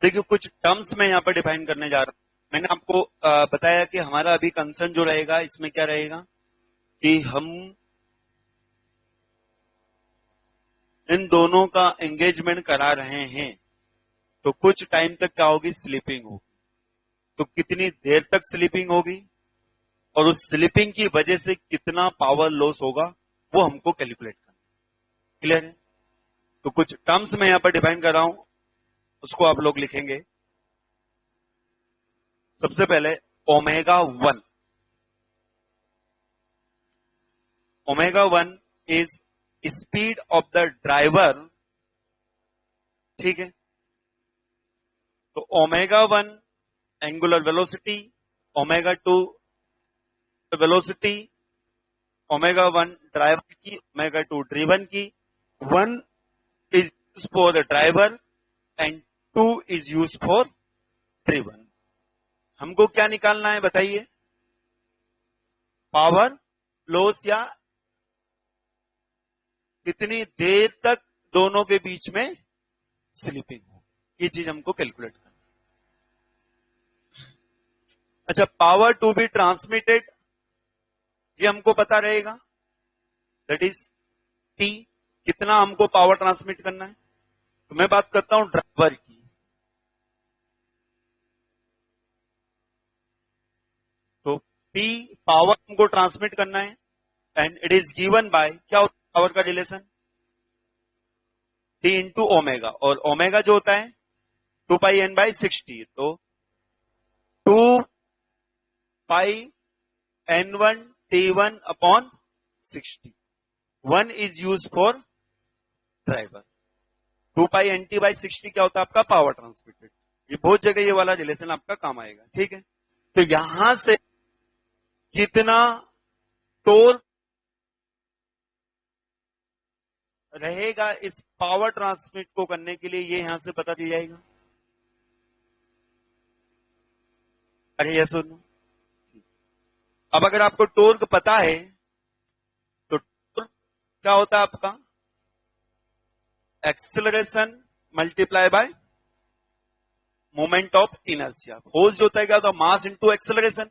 देखिए कुछ टर्म्स में यहाँ पर डिफाइन करने जा रहा हूँ। मैंने आपको बताया कि हमारा अभी कंसर्न जो रहेगा इसमें क्या रहेगा कि हम इन दोनों का एंगेजमेंट करा रहे हैं, तो कुछ टाइम तक क्या होगी, स्लीपिंग होगी। तो कितनी देर तक स्लीपिंग होगी और उस स्लीपिंग की वजह से कितना पावर लॉस होगा वो हमको कैलकुलेट करना। क्लियर है? तो कुछ टर्म्स में यहां पर डिफाइन कर रहा हूं, उसको आप लोग लिखेंगे। सबसे पहले omega 1, omega 1 is speed of the driver. ठीक है, तो omega 1 angular velocity, omega 2 velocity, omega 1 driver की, ओमेगा 2 ड्रिवन की। 1 is used for the driver and 2 is used for driven। हमको क्या निकालना है बताइए, पावर लॉस या कितनी देर तक दोनों के बीच में स्लीपिंग हो, ये चीज हमको कैलकुलेट करना। अच्छा, पावर टू बी ट्रांसमिटेड ये हमको पता रहेगा, दैट इज टी। कितना हमको पावर ट्रांसमिट करना है, तो मैं बात करता हूं ड्राइवर की। तो P पावर हमको ट्रांसमिट करना है and it is given by, क्या होता है पावर का रिलेशन, T इंटू ओमेगा, और ओमेगा जो होता है 2πn/60। तो 2πn1T1/60, 1 is use for driver. 2πnt/60 क्या होता है आपका पावर ट्रांसमिटेड। ये बहुत जगह ये वाला रिलेशन आपका काम आएगा। ठीक है, तो यहां से कितना टोर्क रहेगा इस पावर ट्रांसमिट को करने के लिए, ये यहां से पता चल जाएगा। अरे ये सुनो, अब अगर आपको टोर्क पता है तो टोर्क क्या होता है आपका, acceleration multiply by moment of inertia. Force जो होता है क्या होता है, मास इंटू एक्सेलरेशन।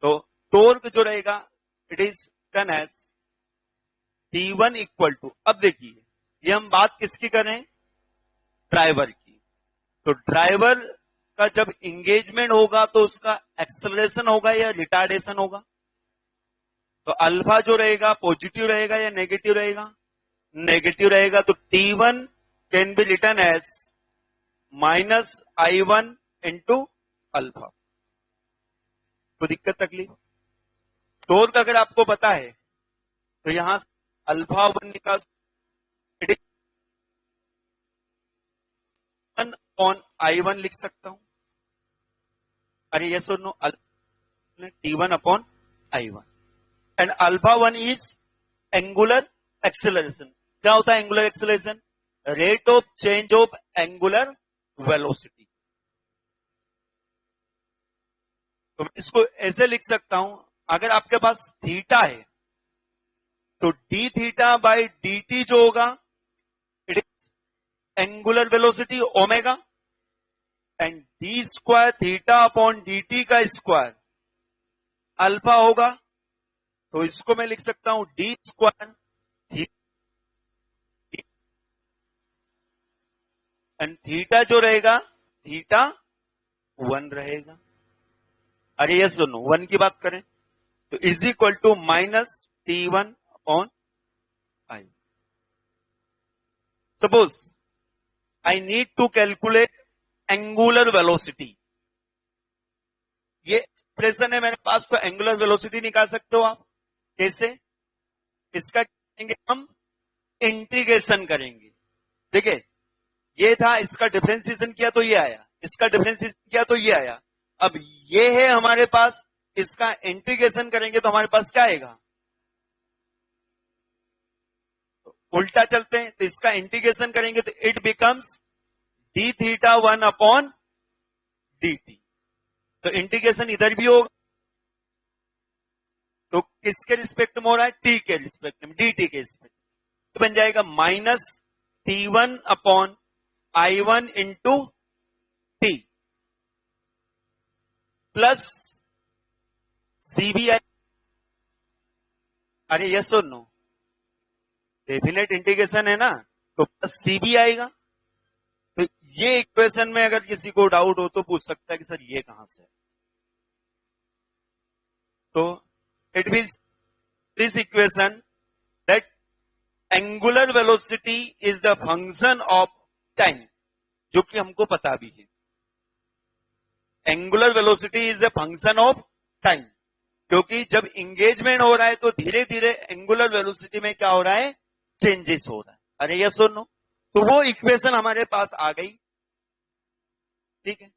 तो टोर्क जो रहेगा it is done as T1 equal to, अब देखिए ये हम बात किसकी करें, ड्राइवर की। तो ड्राइवर का जब इंगेजमेंट होगा तो उसका एक्सेलरेशन होगा या रिटार्डेशन होगा। तो अल्फा जो रहेगा पॉजिटिव रहेगा या नेगेटिव रहेगा, नेगेटिव रहेगा। तो T1 can be written as -I1 into alpha. कोई दिक्कत तकलीफ? टोर्क अगर आपको पता है तो यहां से अल्फा 1 निकाल, I1 लिख सकता हूं। अरे ये सुनो, T1/I1 and alpha 1 is angular acceleration. क्या होता है angular acceleration, rate of change of angular velocity. तो मैं इसको ऐसे लिख सकता हूं, अगर आपके पास थीटा है तो D theta by D T जो होगा it is angular velocity omega, and D square theta upon D T का स्क्वायर अल्फा होगा। तो इसको मैं लिख सकता हूं डी स्क्वायर एंड थीटा जो रहेगा थीटा 1 रहेगा। अरे ये सुनो, 1 की बात करें तो is equal to -T1/I। Suppose I need to calculate angular velocity, ये एक्सप्रेशन है मेरे पास, तो एंगुलर वेलोसिटी निकाल सकते हो आप। कैसे? इसका करेंगे हम, इंटीग्रेशन करेंगे। देखिए ये था, इसका डिफरेंशिएशन किया तो ये आया, इसका डिफरेंशिएशन किया तो ये आया। अब ये है हमारे पास, इसका इंटीग्रेशन करेंगे तो हमारे पास क्या आएगा, तो उल्टा चलते हैं, तो इसका इंटीग्रेशन करेंगे तो इट बिकम्स d(θ1/dt। तो इंटीग्रेशन इधर भी होगा, तो किसके रिस्पेक्ट में हो रहा है, t के रिस्पेक्ट में, dt के रिस्पेक्ट में। बन जाएगा -T1/I1 into T plus CBI, अरे यस और नो, डेफिनेट इंटीग्रेशन है ना, तो प्लस सीबी आएगा। तो ये इक्वेशन में अगर किसी को डाउट हो तो पूछ सकता है कि सर ये कहां से है। तो it means this equation that angular velocity is the function of time, जो कि हमको पता भी है। Angular velocity is the function of time, क्योंकि जब इंगेजमेंट हो रहा है तो धीरे धीरे एंगुलर वेलोसिटी में क्या हो रहा है, चेंजेस हो रहा है। अरे यस और नो, तो वो इक्वेशन हमारे पास आ गई। ठीक है,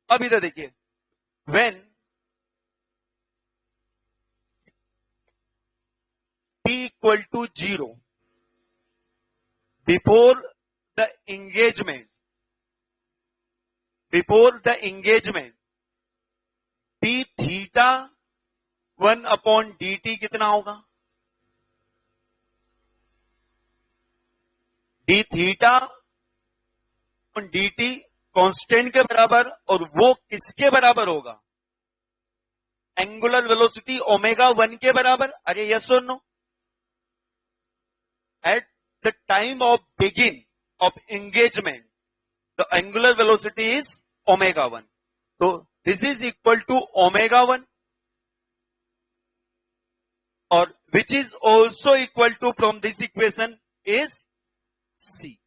अब इधर देखिए, when t equal to 0 before the engagement, D theta 1/dt कितना होगा, डी थीटा dt कांस्टेंट के बराबर, और वो किसके बराबर होगा, एंगुलर वेलोसिटी ओमेगा 1 के बराबर। अरे यस और no, at the time of begin of engagement the angular velocity is omega 1, तो this is equal to omega 1, और which is also equal to from this equation is C.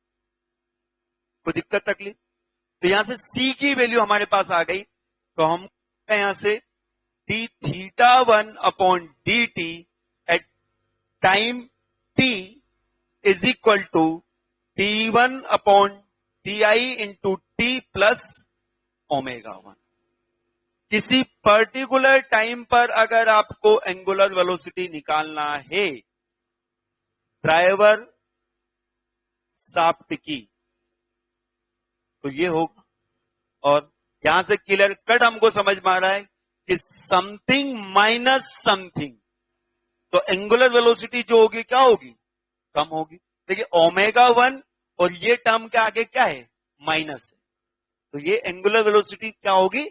कोई दिक्कत तकलीफ, तो यहां से सी की वैल्यू हमारे पास आ गई, तो हम यहां से D theta 1/dt at time t is equal to t1/ti into T plus omega 1। किसी पर्टिकुलर टाइम पर अगर आपको एंगुलर वेलोसिटी निकालना है ड्राइवर शाफ्ट की, तो ये होगा। और यहां से क्लियर कट हमको समझ में आ रहा है कि समथिंग माइनस समथिंग, तो एंगुलर वेलोसिटी जो होगी क्या होगी, कम होगी। देखिए ओमेगा 1 और ये टर्म के आगे क्या है, माइनस है, तो ये एंगुलर वेलोसिटी क्या होगी,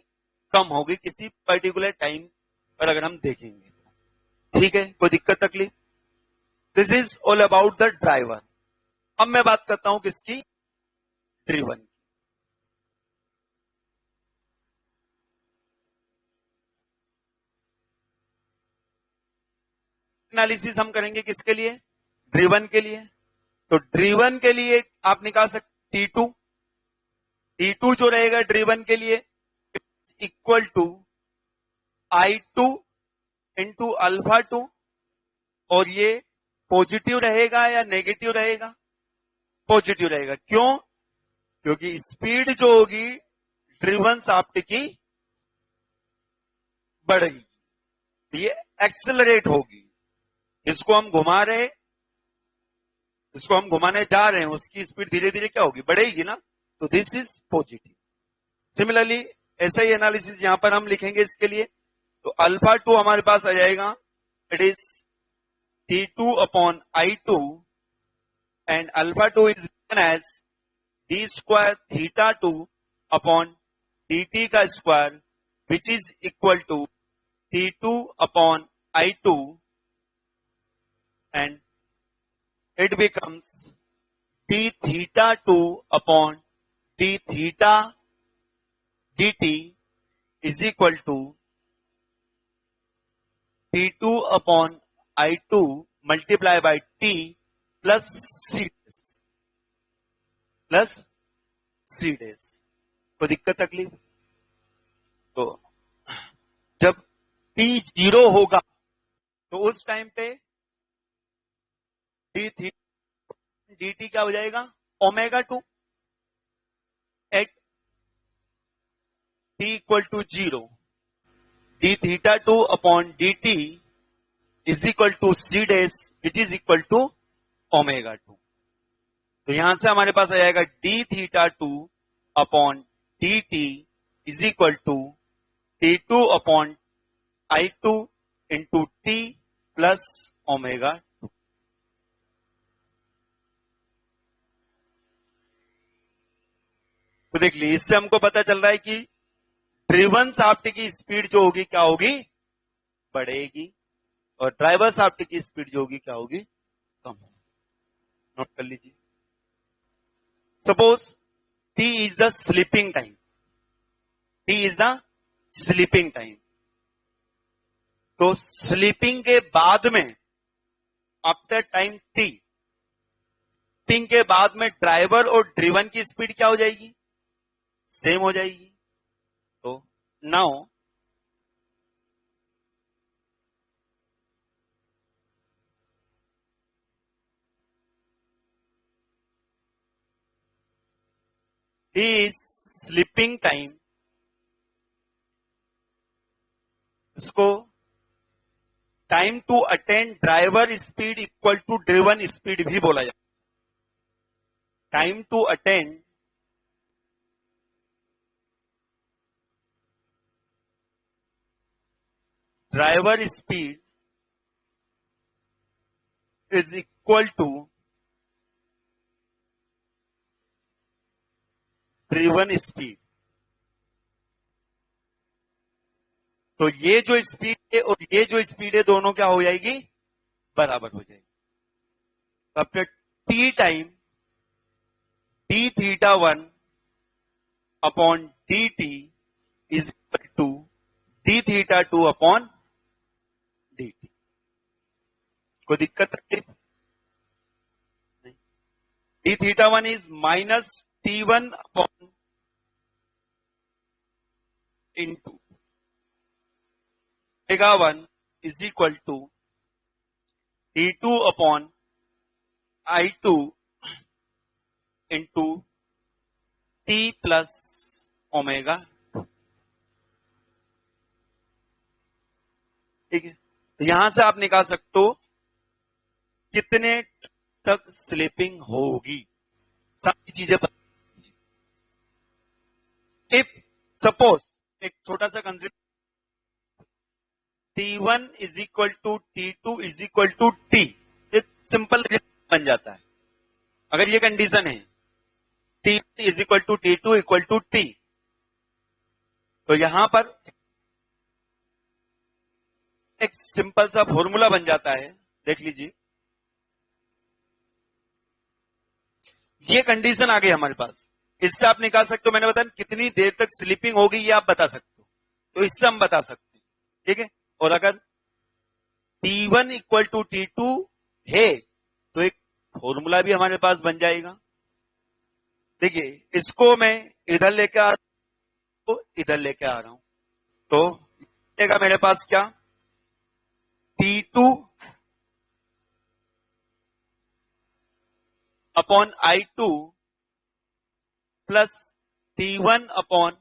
कम होगी किसी पर्टिकुलर टाइम पर अगर हम देखेंगे। ठीक है, कोई दिक्कत तकलीफ, this is all about the driver. अब मैं बात करता हूं किसकी, ड्रिवन। एनालिसिस हम करेंगे किसके लिए, ड्रिवन के लिए। तो ड्रिवन के लिए आप निकाल सकते T2 जो रहेगा ड्रिवन के लिए equal to I2 into alpha 2, और ये पॉजिटिव रहेगा या नेगेटिव रहेगा, पॉजिटिव रहेगा। क्यों, क्योंकि स्पीड जो होगी ड्रिवन शाफ्ट की बढ़ेगी, ये एक्सेलरेट होगी। जिसको हम घुमा रहे, जिसको हम घुमाने जा रहे हैं उसकी स्पीड धीरे धीरे क्या होगी, बढ़ेगी ना, तो दिस इज पॉजिटिव। सिमिलरली ऐसा ही एनालिसिस यहां पर हम लिखेंगे इसके लिए, तो अल्फा 2 हमारे पास आ जाएगा, it is T2/I2 and alpha 2 is given as d square theta 2/dt का square which is equal to T2/I2 and it becomes d theta 2/d theta dt is equal to T2/I2 multiply by t plus c days। कोई दिक्कत तकलीफ, तो जब t 0 होगा तो उस time पे डी थीटा dt क्या हो जाएगा, omega 2 at t equal to 0, d theta 2/dt is equal to c days which is equal to omega 2। तो यहां से हमारे पास आ जाएगा d theta 2/dt is equal to T2/I2 into t plus omega 2। तो देख लीजिए, इससे हमको पता चल रहा है कि ड्रिवन शाफ्ट की स्पीड जो होगी क्या होगी, बढ़ेगी, और ड्राइवर शाफ्ट की स्पीड जो होगी क्या होगी, कम होगी। नोट कर लीजिए। Suppose T is the sleeping time, T is the sleeping time. तो स्लीपिंग के बाद में, आफ्टर टाइम टी, स्लीपिंग के बाद में ड्राइवर और ड्रिवन की स्पीड क्या हो जाएगी, सेम हो जाएगी। तो नाउ इज स्लीपिंग टाइम, इसको time to attend driver speed equal to driven speed भी बोला जाता है। Time to attend driver speed is equal to driven speed. तो ये जो स्पीड है और ये जो स्पीड है दोनों क्या हो जाएगी, बराबर हो जाएगी। तो फिर T time D theta 1 upon D T is equal to D theta 2 upon D T. कोई दिक्कत तकलीफ नहीं। D theta 1 is minus T 1 upon into omega 1 is equal to T2 upon I2 into T plus omega. ठीक है, तो यहां से आप निकाल सकते हो कितने तक स्लीपिंग होगी, सारी चीजें बता दीजिए। इफ सपोज एक छोटा सा consider, T1 is equal to T2 is equal to T, एक सिंपल बन जाता है। अगर ये कंडीशन है T1 is equal to T2 equal to T, तो यहां पर एक सिंपल सा फॉर्मूला बन जाता है। देख लीजिए, ये कंडीशन आ गई हमारे पास, इससे आप निकाल सकते हो। मैंने बताया कितनी देर तक स्लीपिंग होगी ये आप बता सकते हो, तो इससे हम बता सकते हैं। ठीक है, और अगर T1 इक्वल टू T2 है तो एक फॉर्मूला भी हमारे पास बन जाएगा। देखिए, इसको मैं इधर लेके आ रहा हूं, इधर लेके आ रहा हूं, तो मिलेगा मेरे पास क्या, T2 upon I2 plus T1 upon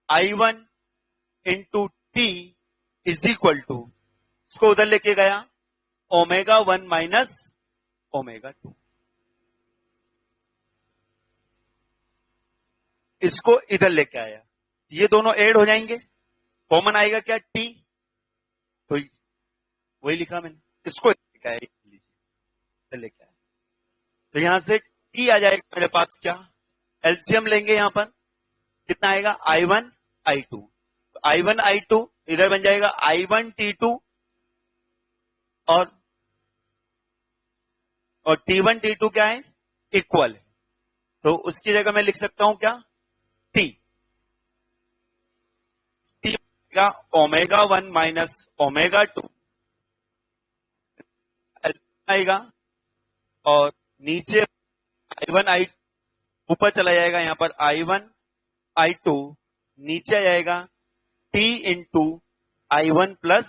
I1 into T is equal to, इसको उधर लेके गया, ओमेगा 1 माइनस ओमेगा 2, इसको इधर लेके आया, ये दोनों ऐड हो जाएंगे, कॉमन आएगा क्या, T, तो वही लिखा मैंने, इसको लेके आया, इधर लेके आया, तो यहां से T आ जाएगा मेरे पास क्या, एलसीएम लेंगे यहां पर, कितना आएगा, I1 I2, I1 I2 इधर बन जाएगा I1 T2 और T1 T2 क्या है, इक्वल है, तो उसकी जगह मैं लिख सकता हूं क्या, T का ओमेगा 1 माइनस ओमेगा 2 आएगा, और नीचे I1 I ऊपर चला जाएगा, यहां पर I1 I2 नीचे आ जाएगा T इंटू I1 प्लस